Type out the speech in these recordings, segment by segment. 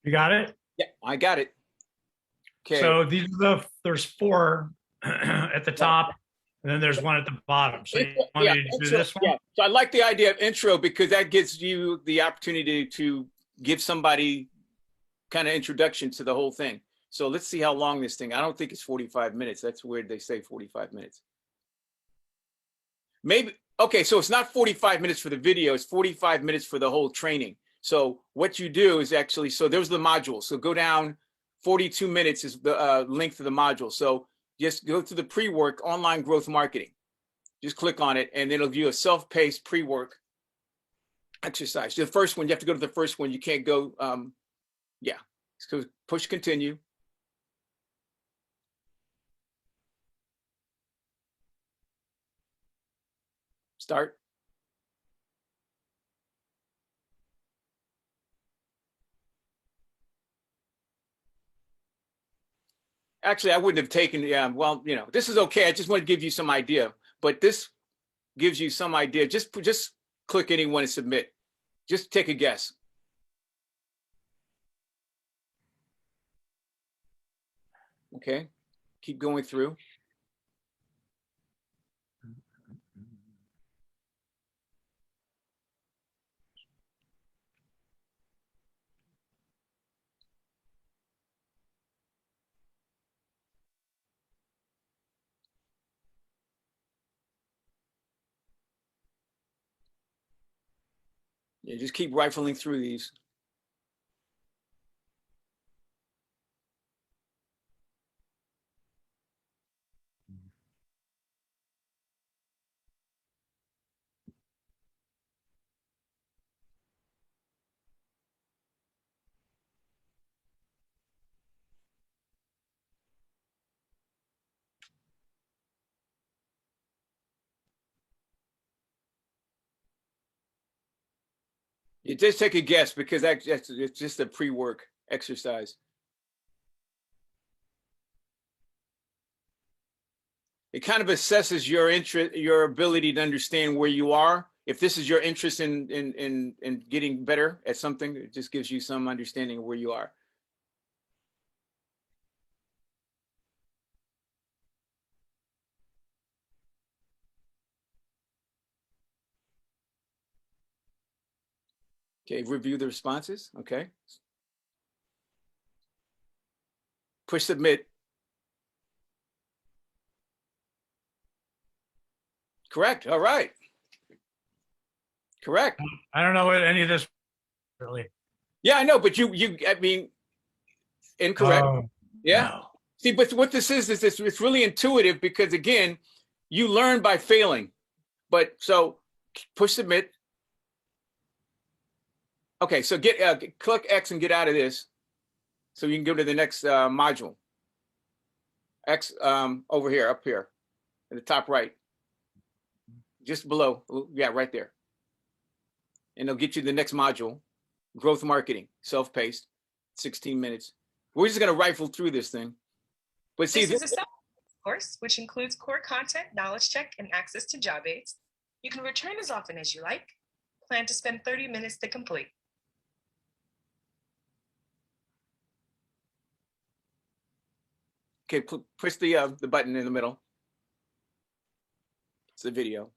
You got it? Yeah, I got it. Okay. So there's four at the Right. top, and then there's one at the bottom. So you want Yeah, me to do intro. this one? Yeah. So I like the idea of intro because that gives you the opportunity to give somebody kind of introduction to the whole thing. So let's see how long this thing. I don't think it's 45 minutes. That's weird. They say 45 minutes. Maybe. Okay, so it's not 45 minutes for the video. It's 45 minutes for the whole training. So what you do is actually, so there's the module. So go down, 42 minutes is the length of the module. So just go to the pre-work online growth marketing. Just click on it and it'll give you a self-paced pre-work exercise. The first one, you have to go to the first one. You can't go, yeah. So push continue. Start. Actually, I wouldn't have taken, yeah, well, this is okay. I just want to give you some idea, but this gives you some idea. Just click anyone and submit. Just take a guess. Okay. Keep going through. Yeah, just keep rifling through these. You just take a guess because that's it's just a pre-work exercise. It kind of assesses your interest, your ability to understand where you are. If this is your interest in getting better at something, it just gives you some understanding of where you are. Okay, review the responses. Okay. Push submit. Correct. All right. Correct. I don't know what any of this really. Yeah, I know, but I mean, incorrect. Oh Yeah. no. See, but what this is this it's really intuitive because again, you learn by failing. But so push submit. Okay, so click X and get out of this, so you can go to the next module. X over here, up here, at the top right, just below. Yeah, right there, and it'll get you the next module, growth marketing, self-paced, 16 minutes. We're just gonna rifle through this thing, but see This this. is a self course, which includes core content, knowledge check, and access to job aids. You can return as often as you like. Plan to spend 30 minutes to complete. Okay, push the button in the middle. It's the video.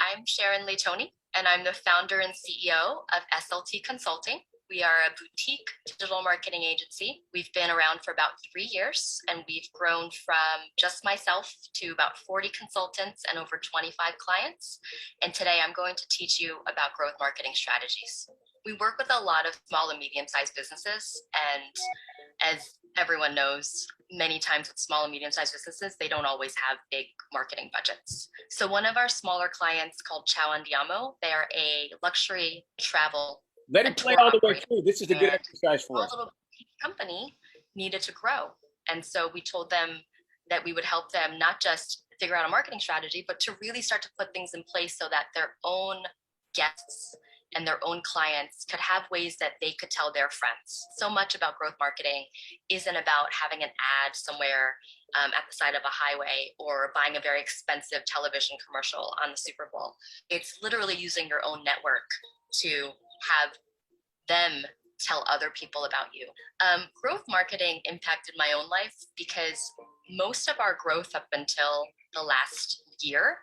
I'm Sharon Leitoni, and I'm the founder and CEO of SLT Consulting. We are a boutique digital marketing agency. We've been around for about 3 years, and we've grown from just myself to about 40 consultants and over 25 clients. And today I'm going to teach you about growth marketing strategies. We work with a lot of small and medium-sized businesses, and as everyone knows, many times with small and medium-sized businesses, they don't always have big marketing budgets. So one of our smaller clients called Chow Andiamo, they are a luxury travel Let it play all the way through. This is a good exercise for us. Small little company needed to grow. And so we told them that we would help them not just figure out a marketing strategy, but to really start to put things in place so that their own guests and their own clients could have ways that they could tell their friends. So much about growth marketing isn't about having an ad somewhere at the side of a highway or buying a very expensive television commercial on the Super Bowl. It's literally using your own network to have them tell other people about you. Growth marketing impacted my own life because most of our growth up until the last year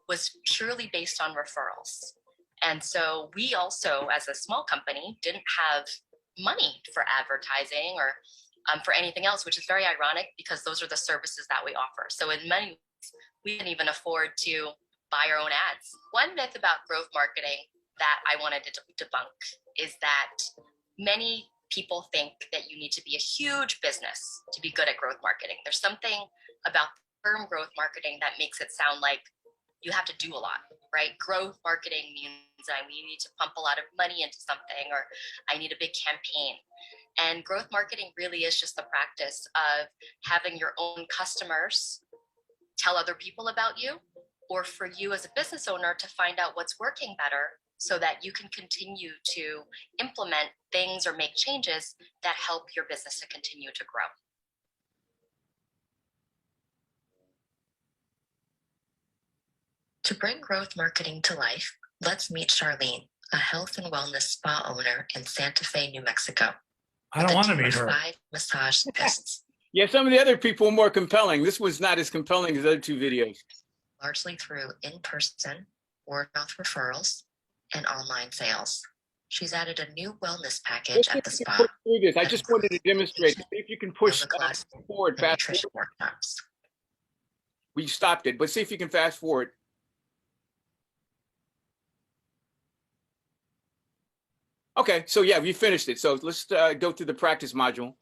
was purely based on referrals. And so we also, as a small company, didn't have money for advertising or for anything else, which is very ironic because those are the services that we offer. So in many ways, we didn't even afford to buy our own ads. One myth about growth marketing that I wanted to debunk is that many people think that you need to be a huge business to be good at growth marketing. There's something about term growth marketing that makes it sound like you have to do a lot, right? Growth marketing means we need to pump a lot of money into something, or I need a big campaign. And growth marketing really is just the practice of having your own customers tell other people about you, or for you as a business owner to find out what's working better so that you can continue to implement things or make changes that help your business to continue to grow. To bring growth marketing to life, let's meet Charlene, a health and wellness spa owner in Santa Fe, New Mexico. I don't want to meet her. 5 massage therapists. Yeah, some of the other people were more compelling. This was not as compelling as the other two videos. Largely through in-person, word-of-mouth referrals, and online sales. She's added a new wellness package at the spa. I just wanted to demonstrate. See if you can push forward, fast forward. Workshops. We stopped it, but see if you can fast forward. Okay, so yeah, we finished it. So let's go through the practice module.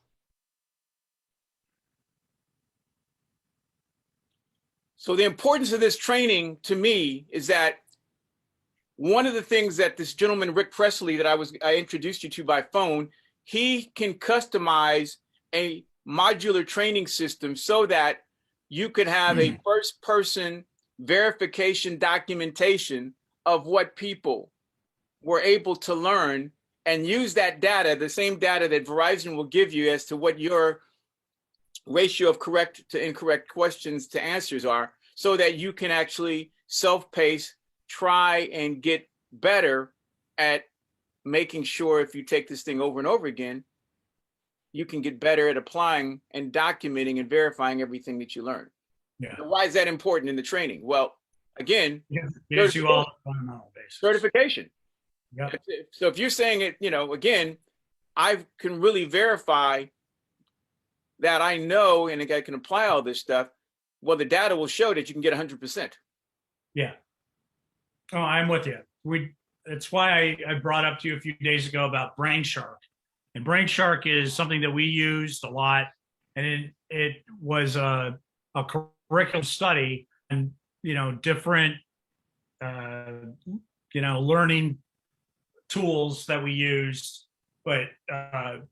So the importance of this training to me is that one of the things that this gentleman, Rick Presley, that I introduced you to by phone, he can customize a modular training system so that you could have a first person verification documentation of what people were able to learn, and use that data, the same data that Verizon will give you as to what your ratio of correct to incorrect questions to answers are, so that you can actually self-pace, try and get better at making sure if you take this thing over and over again, you can get better at applying and documenting and verifying everything that you learn. Yeah. So why is that important in the training? Well, again, Gives you all fundamental basis. certification. Yep. So if you're saying it, again, I can really verify that I know and I can apply all this stuff. Well, the data will show that you can get 100%. Yeah. Oh, I'm with you. It's why I brought up to you a few days ago about Brain Shark. And Brain Shark is something that we used a lot. And it was a curriculum study and, different, learning tools that we used, but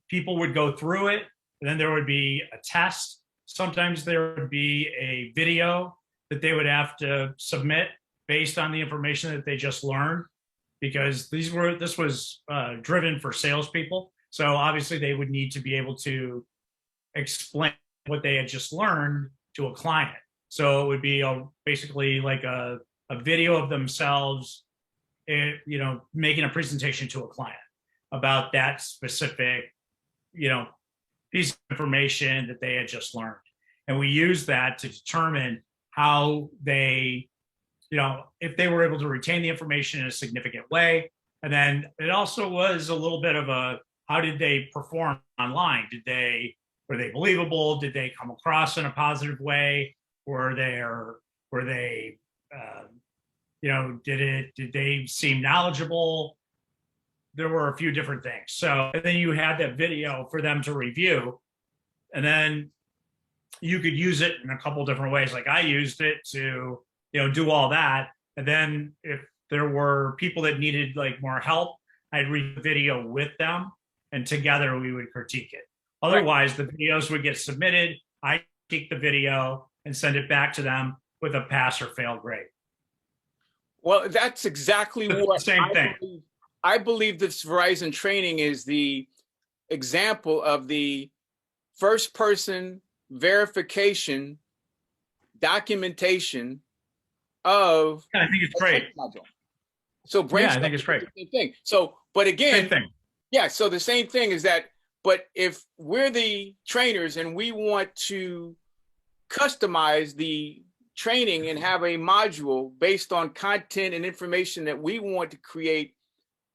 people would go through it, and then there would be a test. Sometimes there would be a video that they would have to submit based on the information that they just learned, because this was driven for salespeople. So obviously they would need to be able to explain what they had just learned to a client. So it would be basically like a video of themselves making a presentation to a client about that specific, piece of information that they had just learned. And we use that to determine how they, if they were able to retain the information in a significant way. And then it also was a little bit of how did they perform online? Were they believable? Did they come across in a positive way? Did they seem knowledgeable? There were a few different things. So, and then you had that video for them to review, and then you could use it in a couple different ways. Like I used it to, do all that. And then if there were people that needed more help, I'd read the video with them, and together we would critique it. Otherwise, the videos would get submitted. I critique the video and send it back to them with a pass or fail grade. Well, that's exactly what same thing. I believe this Verizon training is the example of the first person verification documentation of. I think it's great. So I think it's great. Same thing. So, but again, Yeah, so the same thing is that, but if we're the trainers and we want to customize the training and have a module based on content and information that we want to create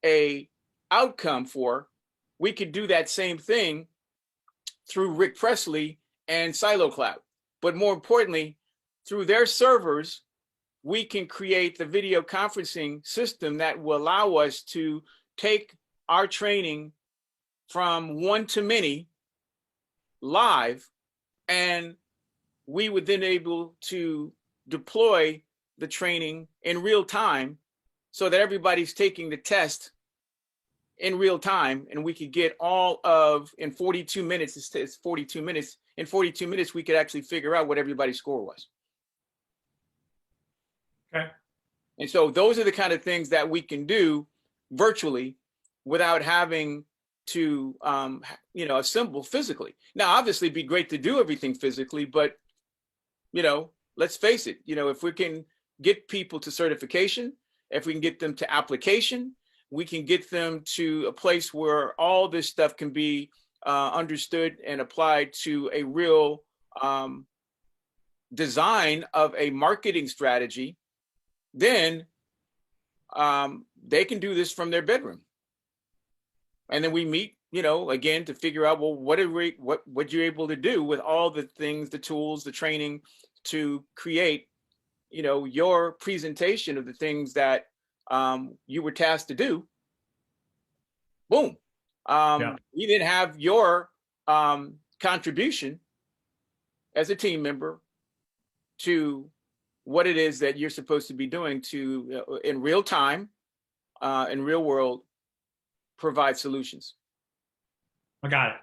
a outcome for, we could do that same thing through Rick Presley and Silo Cloud. But more importantly, through their servers, we can create the video conferencing system that will allow us to take our training from one to many live, and we would then able to deploy the training in real time so that everybody's taking the test in real time, and we could get all of, in 42 minutes, it's 42 minutes, in 42 minutes, we could actually figure out what everybody's score was. Okay. And so those are the kind of things that we can do virtually without having to, assemble physically. Now, obviously it'd be great to do everything physically, but, let's face it, if we can get people to certification, if we can get them to application, we can get them to a place where all this stuff can be understood and applied to a real design of a marketing strategy, then they can do this from their bedroom. And then we meet, again, to figure out, well, what you're able to do with all the things, the tools, the training to create, your presentation of the things that you were tasked to do. Boom. We then have your contribution as a team member to what it is that you're supposed to be doing to, in real time, in real world, provide solutions. I got it.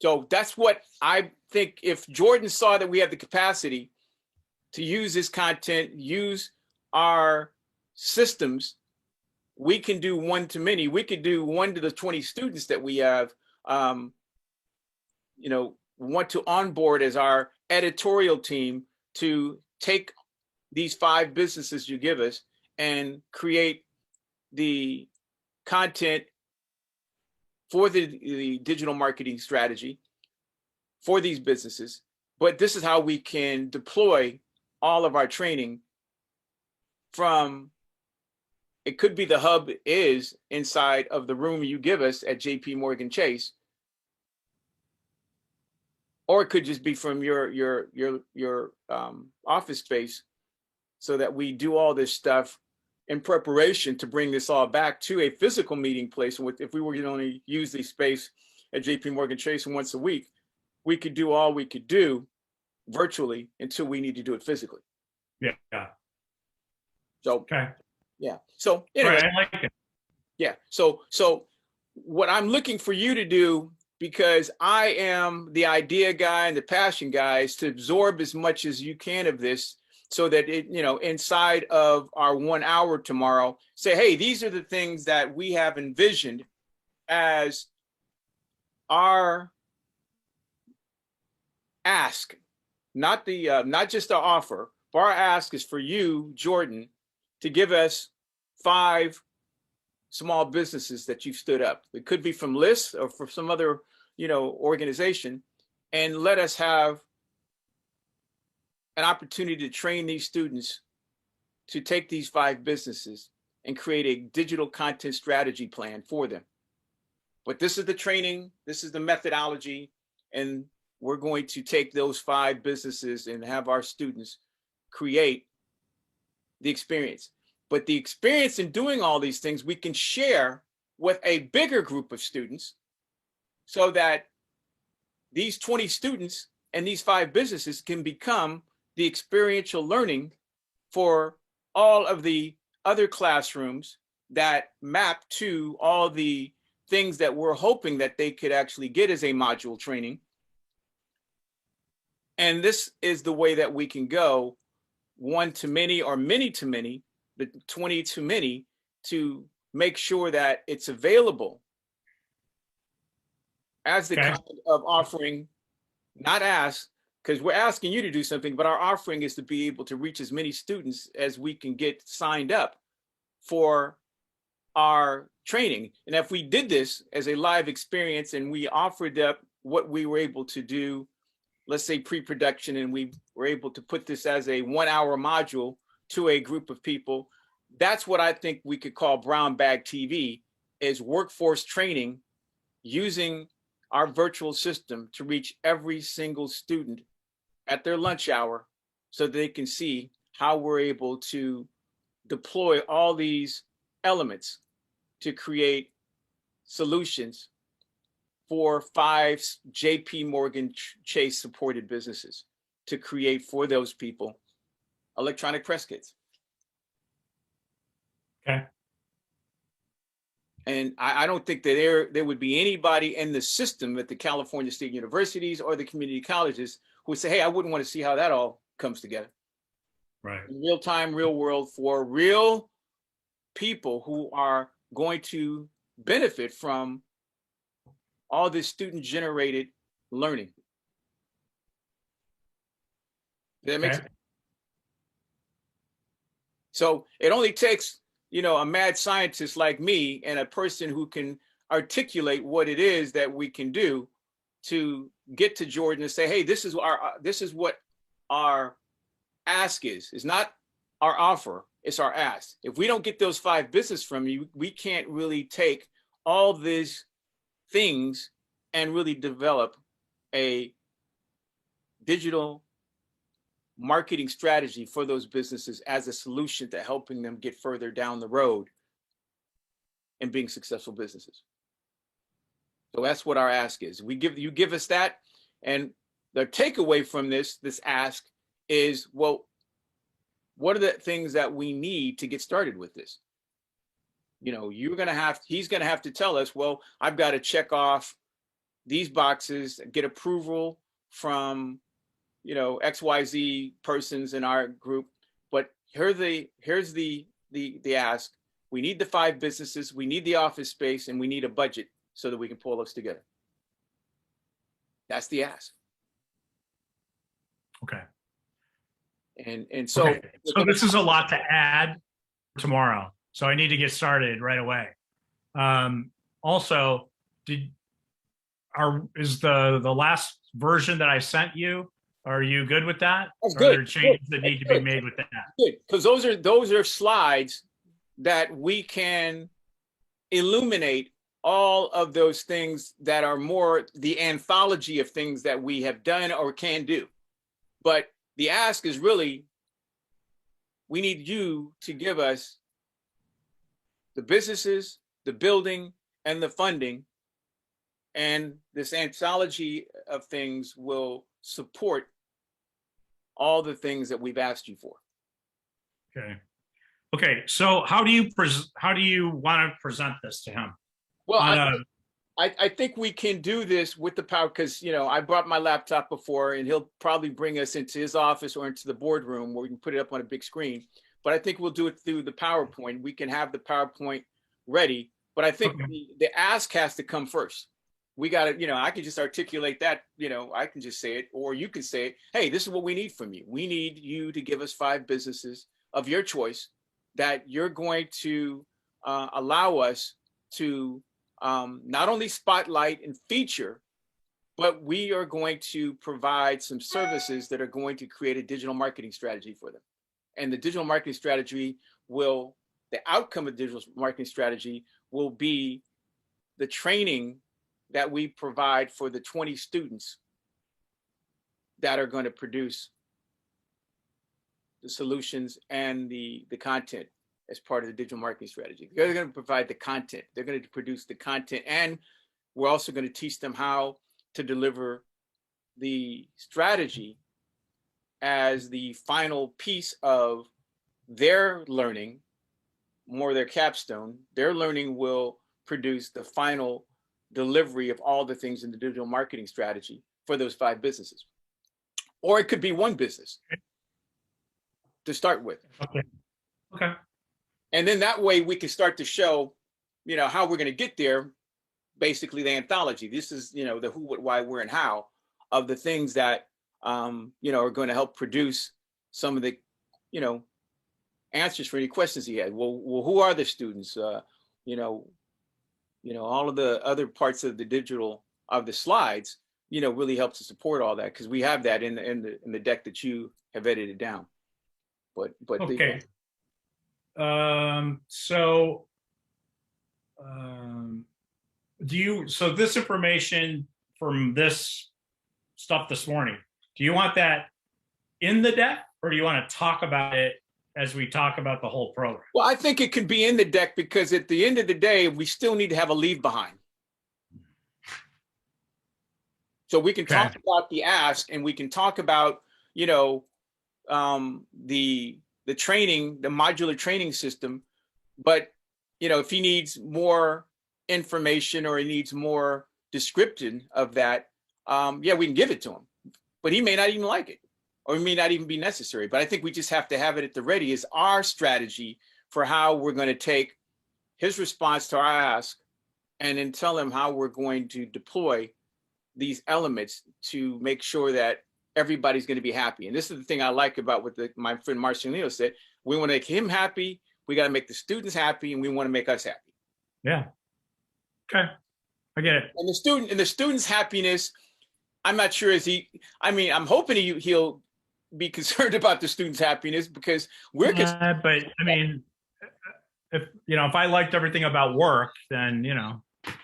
So that's what I think. If Jordan saw that we have the capacity to use this content, use our systems, we can do one to many. We could do 1 to the 20 students that we have, want to onboard as our editorial team to take these 5 businesses you give us and create the content for the digital marketing strategy for these businesses. But this is how we can deploy all of our training from, it could be the hub is inside of the room you give us at JP Morgan Chase, or it could just be from your office space, so that we do all this stuff in preparation to bring this all back to a physical meeting place. If we were to only use the space at JP Morgan Chase once a week, we could do all we could do virtually until we need to do it physically. Yeah. So, okay. Yeah. So anyway, right, I like it. Yeah. So what I'm looking for you to do, because I am the idea guy and the passion guy, is to absorb as much as you can of this, so that it, inside of our 1 hour tomorrow, say, hey, these are the things that we have envisioned as our ask, not just our offer, but our ask is for you, Jordan, to give us 5 small businesses that you've stood up. It could be from lists or from some other, organization, and let us have an opportunity to train these students to take these 5 businesses and create a digital content strategy plan for them. But this is the training, this is the methodology, and we're going to take those 5 businesses and have our students create the experience. But the experience in doing all these things, we can share with a bigger group of students, so that these 20 students and these 5 businesses can become the experiential learning for all of the other classrooms that map to all the things that we're hoping that they could actually get as a module training. And this is the way that we can go 1 to many or many to many, the 20 to many, to make sure that it's available as the kind of offering, not ask, because we're asking you to do something, but our offering is to be able to reach as many students as we can get signed up for our training. And if we did this as a live experience and we offered up what we were able to do, let's say pre-production, and we were able to put this as a 1 hour module to a group of people, that's what I think we could call brown bag TV, is workforce training using our virtual system to reach every single student at their lunch hour so they can see how we're able to deploy all these elements to create solutions for 5 JP Morgan Chase supported businesses to create for those people electronic press kits. Okay. And I don't think that there would be anybody in the system at the California State Universities or the community colleges who would say, hey, I wouldn't want to see how that all comes together. Right. In real time, real world, for real people who are going to benefit from all this student generated learning. Does that make sense? So it only takes, you know, a mad scientist like me and a person who can articulate what it is that we can do to get to Jordan and say, hey, this is what our ask is. It's not our offer, it's our ask. If we don't get those 5 business from you, we can't really take all these things and really develop a digital marketing strategy for those businesses as a solution to helping them get further down the road and being successful businesses. So that's what our ask is. You give us that, and the takeaway from this ask is, well, what are the things that we need to get started with this? You know, he's gonna have to tell us, well, I've got to check off these boxes, get approval from, you know, XYZ persons in our group. But here's the ask. We need the 5 businesses, we need the office space, and we need a budget so that we can pull those together. That's the ask. Okay. And so, okay. So this is a lot to add tomorrow. So I need to get started right away. Also, is the last version that I sent you, are you good with that? That's or good. Are there changes that need to be made with that? Good, because those are slides that we can illuminate all of those things that are more the anthology of things that we have done or can do. But the ask is really, we need you to give us the businesses, the building, and the funding. And this anthology of things will support all the things that we've asked you for. Okay. Okay. So how do you want to present this to him? Well, I think we can do this with the power, because, you know, I brought my laptop before, and he'll probably bring us into his office or into the boardroom where we can put it up on a big screen. But I think we'll do it through the PowerPoint. We can have the PowerPoint ready, but I think the ask has to come first. We got to, you know, I can just articulate that, you know, I can just say it, or you can say it. Hey, this is what we need from you. We need you to give us 5 businesses of your choice that you're going to allow us to not only spotlight and feature, but we are going to provide some services that are going to create a digital marketing strategy for them. And the digital marketing strategy the outcome of the digital marketing strategy will be the training that we provide for the 20 students that are going to produce the solutions and the content as part of the digital marketing strategy. They're going to provide the content. They're going to produce the content. And we're also going to teach them how to deliver the strategy as the final piece of their learning, more their capstone. Their learning will produce the final delivery of all the things in the digital marketing strategy for those 5 businesses. Or it could be 1 business to start with. Okay. Okay. And then that way we can start to show, you know, how we're going to get there. Basically the anthology. This is, you know, the who, what, why, where, and how of the things that, you know, are going to help produce some of the, you know, answers for any questions he had. Well, who are the students? You know, all of the other parts of the digital of the slides, really helps to support all that, because we have that in the deck that you have edited down. But okay. So so this information from this stuff this morning, do you want that in the deck, or do you want to talk about it as we talk about the whole program? Well, I think it could be in the deck, because at the end of the day, we still need to have a leave behind. So we can talk about the ask, and we can talk about, the training, the modular training system. But, if he needs more information or he needs more description of that, yeah, we can give it to him. But he may not even like it, or it may not even be necessary. But I think we just have to have it at the ready as our strategy for how we're going to take his response to our ask and then tell him how we're going to deploy these elements to make sure that everybody's going to be happy. And this is the thing I like about what my friend Marcelino said. We want to make him happy. We got to make the students happy, and we want to make us happy. Yeah. Okay. I get it. And the student's happiness, I'm not sure I'm hoping he'll be concerned about the student's happiness, because we're concerned. But I mean, if I liked everything about work, then,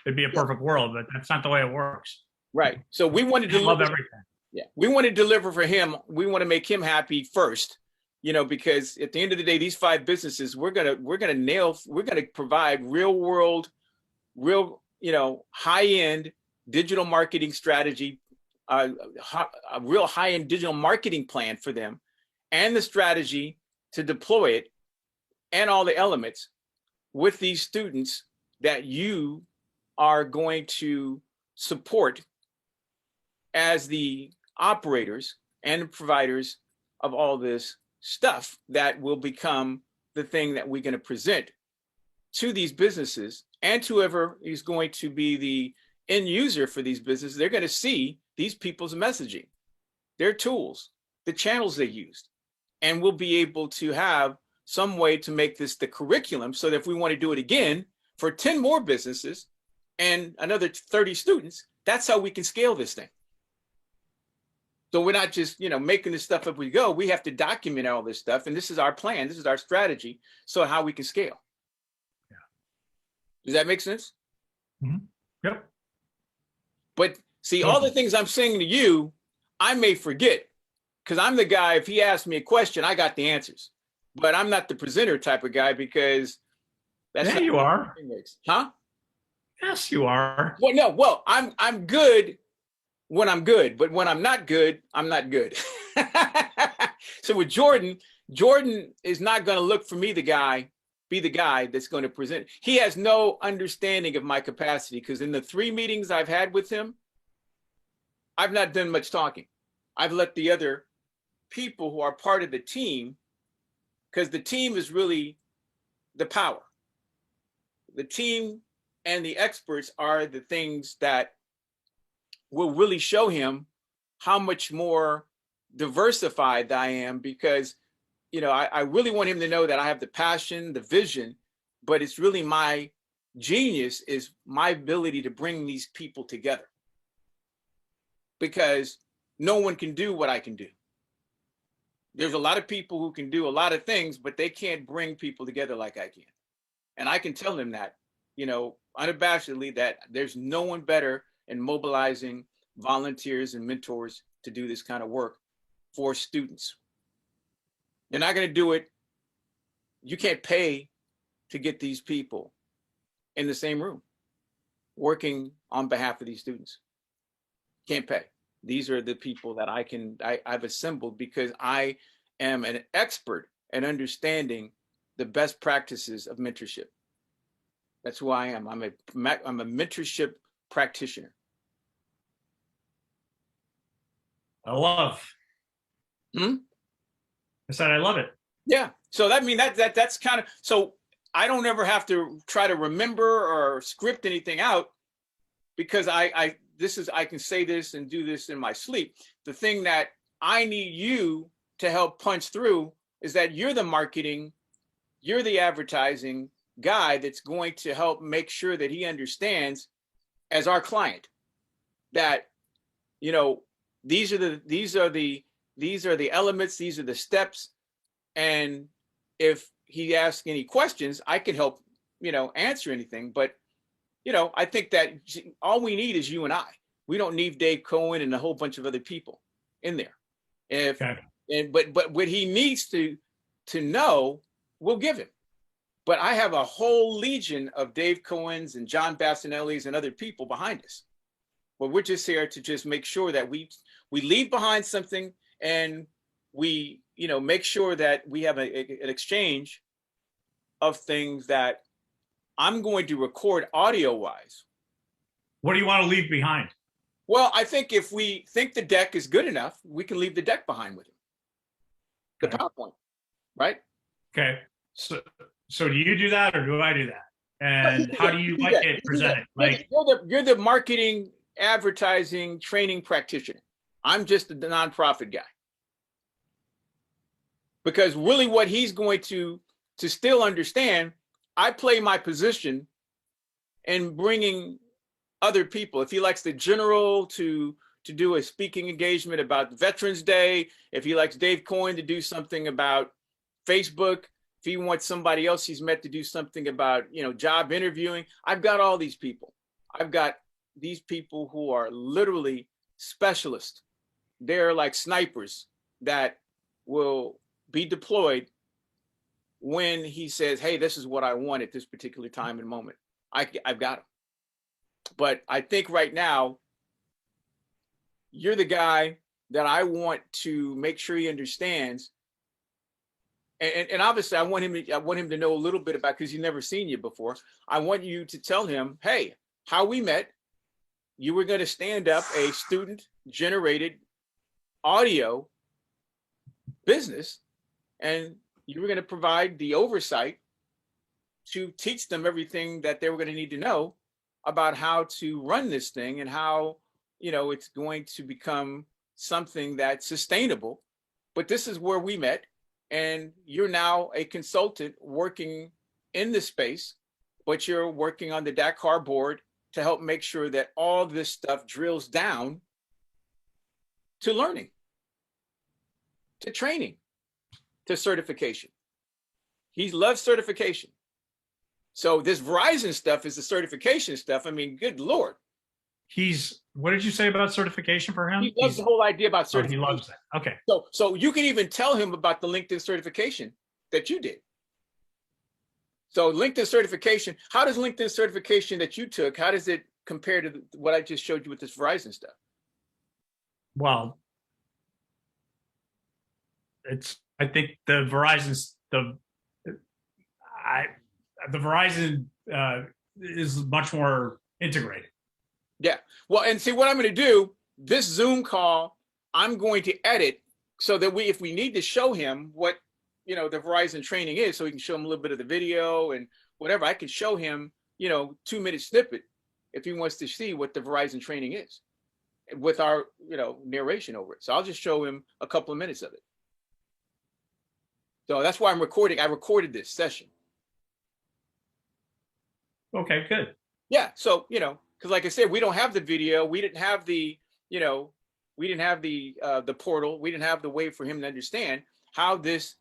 it'd be a perfect world, but that's not the way it works. Right. So we want to deliver everything. Yeah. We want to deliver for him. We want to make him happy first, because at the end of the day, these 5 businesses, we're going to provide real high-end digital marketing strategy, a real high-end digital marketing plan for them, and the strategy to deploy it, and all the elements with these students that you are going to support as the operators and providers of all this stuff that will become the thing that we're going to present to these businesses, and to whoever is going to be the end user for these businesses. They're going to see these people's messaging, their tools, the channels they used, and we'll be able to have some way to make this the curriculum, so that if we want to do it again for 10 more businesses and another 30 students, that's how we can scale this thing. So we're not just, making this stuff up as we go. We have to document all this stuff. And this is our plan. This is our strategy. So how we can scale. Yeah. Does that make sense? Mm-hmm. Yep. But see, all the things I'm saying to you, I may forget, because I'm the guy, if he asks me a question, I got the answers. But I'm not the presenter type of guy, because that's yeah, you are. Huh? Yes, you are. Well, no. Well, I'm good when I'm good, but when I'm not good, I'm not good. So with Jordan is not going to look for me be the guy that's going to present. He has no understanding of my capacity, because in the 3 meetings I've had with him, I've not done much talking. I've let the other people who are part of the team, because the team is really the power. The team and the experts are the things that will really show him how much more diversified I am, because, I really want him to know that I have the passion, the vision, but it's really my genius is my ability to bring these people together, because no one can do what I can do. There's a lot of people who can do a lot of things, but they can't bring people together like I can. And I can tell them that, unabashedly, that there's no one better in mobilizing volunteers and mentors to do this kind of work for students. You're not going to do it. You can't pay to get these people in the same room working on behalf of these students. Can't pay. These are the people that I've assembled, because I am an expert at understanding the best practices of mentorship. That's who I am. I'm a mentorship practitioner. I love. I said I love it. Yeah. So that's kind of, so I don't ever have to try to remember or script anything out, because I can say this and do this in my sleep. The thing that I need you to help punch through is that you're the marketing, you're the advertising, guy that's going to help make sure that he understands as our client that, you know, these are the elements, these are the steps. And if he asks any questions, I can help, you know, answer anything. But, you know, I think that all we need is you and I. We don't need Dave Cohen and a whole bunch of other people in there. If Okay. but what he needs to know, we'll give him. But I have a whole legion of Dave Cohen's and John Bassinelli's and other people behind us. But we're just here to just make sure that we leave behind something, and we, you know, make sure that we have an exchange of things that I'm going to record audio wise. What do you want to leave behind? Well, I think if we think the deck is good enough, we can leave the deck behind with him. The Okay. PowerPoint, right? Okay. So do you do that or do I do that? And how do you like it presented? Like, you're the marketing, advertising, training practitioner. I'm just the nonprofit guy. Because really what he's going to still understand, I play my position in bringing other people. If he likes the general to do a speaking engagement about Veterans Day, if he likes Dave Cohen to do something about Facebook, if he wants somebody else he's met to do something about, you know, job interviewing, I've got all these people. I've got these people who are literally specialists. They're like snipers that will be deployed when he says, hey, this is what I want at this particular time and moment. I've got them. But I think right now, you're the guy that I want to make sure he understands. And obviously I want him to know a little bit about, because he's never seen you before. I want you to tell him, hey, how we met, you were going to stand up a student generated audio business, and you were going to provide the oversight to teach them everything that they were going to need to know about how to run this thing and how, you know, it's going to become something that's sustainable. But this is where we met, and you're now a consultant working in this space, but you're working on the Dakar board to help make sure that all this stuff drills down to learning, to training, to certification. He loves certification. So this Verizon stuff is the certification stuff. I mean, good Lord. What did you say about certification for him? He loves the whole idea about certification. He loves that. Okay. So you can even tell him about the LinkedIn certification that you did. So LinkedIn certification, how does LinkedIn certification that you took, how does it compare to what I just showed you with this Verizon stuff? Well, I think the Verizon is much more integrated. Yeah. Well, and see what I'm going to do, this Zoom call, I'm going to edit so that if we need to show him what, you know, the Verizon training is, so we can show him a little bit of the video and whatever, I can show him, you know, 2-minute snippet if he wants to see what the Verizon training is with our, you know, narration over it. So I'll just show him a couple of minutes of it. So that's why I'm recording. I recorded this session. Okay, good. Yeah. So, you know, because like I said, we don't have the video. We didn't have the, you know, we didn't have the portal. We didn't have the way for him to understand how this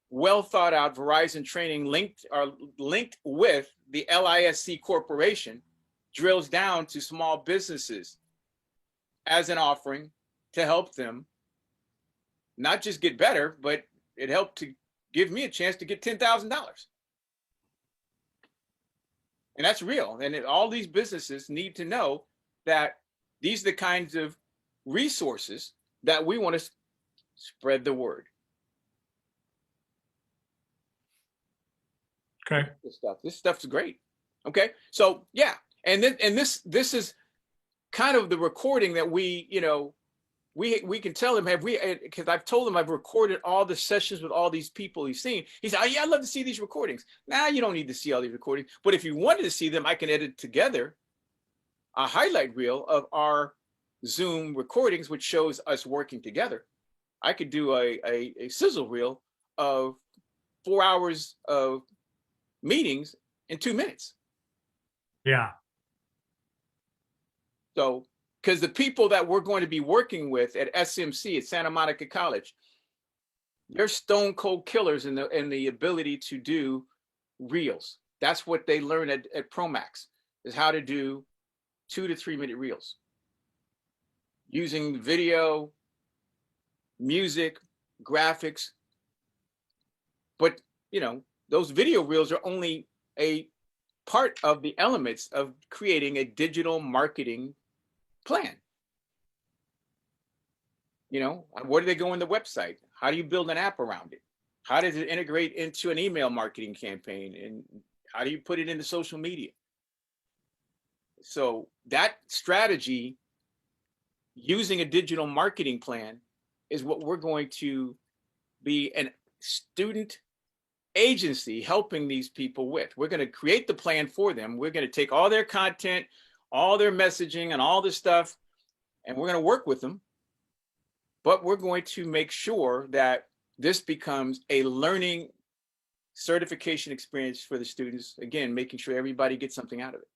well thought out Verizon training linked with the LISC Corporation drills down to small businesses as an offering to help them not just get better, but it helped to give me a chance to get $10,000. And that's real. And all these businesses need to know that these are the kinds of resources that we want to spread the word. Okay. This stuff's great. Okay. So yeah. And this is kind of the recording that we, you know, we can tell him, because I've told him I've recorded all the sessions with all these people he's seen. He said, oh yeah, I'd love to see these recordings. Now you don't need to see all these recordings, but if you wanted to see them, I can edit together a highlight reel of our Zoom recordings, which shows us working together. I could do a sizzle reel of 4 hours of meetings in 2 minutes. Yeah. So, because the people that we're going to be working with at SMC, at Santa Monica College, they're stone cold killers in the ability to do reels. That's what they learn at Promax, is how to do 2 to 3 minute reels using video, music, graphics. But, you know, those video reels are only a part of the elements of creating a digital marketing plan. You know, where do they go on the website? How do you build an app around it? How does it integrate into an email marketing campaign? And how do you put it into social media? So that strategy, using a digital marketing plan, is what we're going to be an student agency helping these people with. We're going to create the plan for them. We're going to take all their content, all their messaging, and all this stuff, and we're going to work with them. But we're going to make sure that this becomes a learning certification experience for the students. Again, making sure everybody gets something out of it.